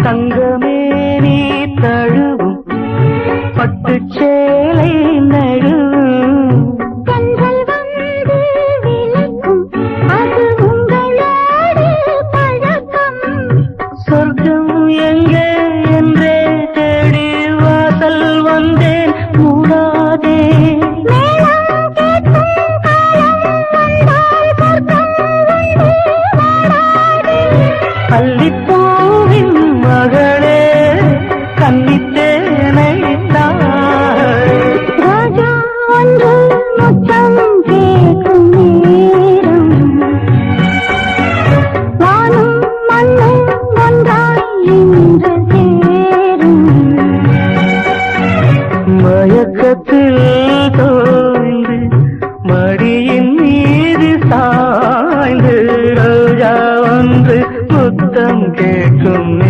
தங்கமே நீ தழுவும் பட்டுச் சேலை நழுவும் கண்கள் வந்து விளக்கும் அது உங்களோடு பழக்கம். சொர்க்கம் எங்கே என்றே தேடி வாசல் வந்தேன் மூடாதே. மேளம் கேட்கும் காலம் வந்தால் சொர்க்கம் வந்து வாடாதே. அல்லிப்பூவின் மகளே கன்னித்தேனை தாய். ராஜா ஒன்று முத்தம் கேட்கும் நேரம் வானும் மண்ணும் ஒன்றாய்